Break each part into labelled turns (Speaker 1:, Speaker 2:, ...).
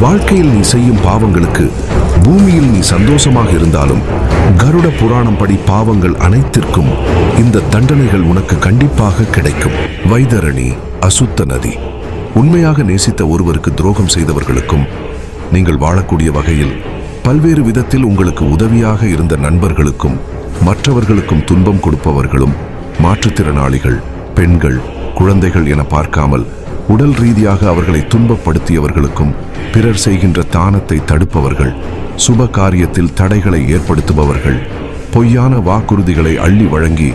Speaker 1: வாழ்க்கையில் நீ செய்யும் பாவங்களுக்கு பூமியில் நீ சந்தோஷமாக இருந்தாலும் கருட புராணம் படி பாவங்கள் அனைத்திற்கும் இந்த தண்டனைகள் உனக்கு கண்டிப்பாக கிடைக்கும். வைதரணி, அசுத்த நதி. உண்மையாக நேசித்த ஒருவருக்கு துரோகம் செய்தவர்களுக்கும், நீங்கள் வாழக்கூடிய வகையில் பல்வேறு விதத்தில் உங்களுக்கு உதவியாக இருந்த நண்பர்களுக்கும், மற்றவர்களுக்கும் துன்பம் கொடுப்பவர்களும், மாற்றுத்திறனாளிகள், பெண்கள், குழந்தைகள் என பார்க்காமல் உடல் ரீதியாக அவர்களை துன்பப்படுத்தியவர்களுக்கும், பிறர் செய்கின்ற தானத்தை தடுப்பவர்கள், சுப காரியத்தில் தடைகளை ஏற்படுத்துபவர்கள், பொய்யான வாக்குறுதிகளை அள்ளி வழங்கி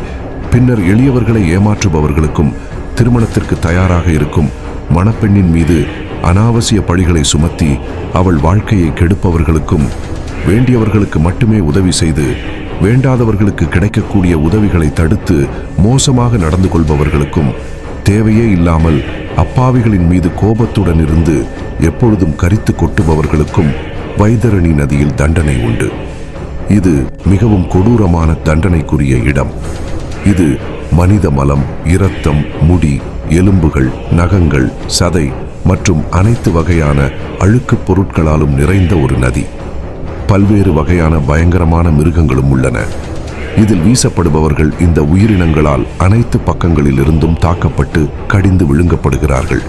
Speaker 1: பின்னர் எளியவர்களை ஏமாற்றுபவர்களுக்கும், திருமணத்திற்கு தயாராக இருக்கும் மணப்பெண்ணின் மீது அனாவசிய பழிகளை சுமத்தி அவள் வாழ்க்கையை கெடுப்பவர்களுக்கும், வேண்டியவர்களுக்கு மட்டுமே உதவி செய்து வேண்டாதவர்களுக்கு கிடைக்கக்கூடிய உதவிகளை தடுத்து மோசமாக நடந்து கொள்பவர்களுக்கும், தேவையே இல்லாமல் அப்பாவிகளின் மீது கோபத்துடன் இருந்து எப்பொழுதும் கரித்து கொட்டுபவர்களுக்கும் வைதரணி நதியில் தண்டனை உண்டு. இது மிகவும் கொடூரமான தண்டனைக்குரிய இடம். இது மனித மலம், இரத்தம், முடி, எலும்புகள், நகங்கள், சதை மற்றும் அனைத்து வகையான அழுக்குப் பொருட்களாலும் நிறைந்த ஒரு நதி. பல்வேறு வகையான பயங்கரமான மிருகங்களும் உள்ளன. இதில் வீசப்படுபவர்கள் இந்த உயிரினங்களால் அனைத்து பக்கங்களிலிருந்தும் தாக்கப்பட்டு கடிந்து விழுங்கப்படுகிறார்கள்.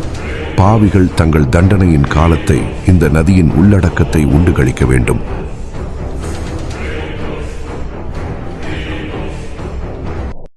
Speaker 1: பாவிகள் தங்கள் தண்டனையின் காலத்தை இந்த நதியின் உள்ளடக்கத்தை உண்டு கழிக்க வேண்டும்.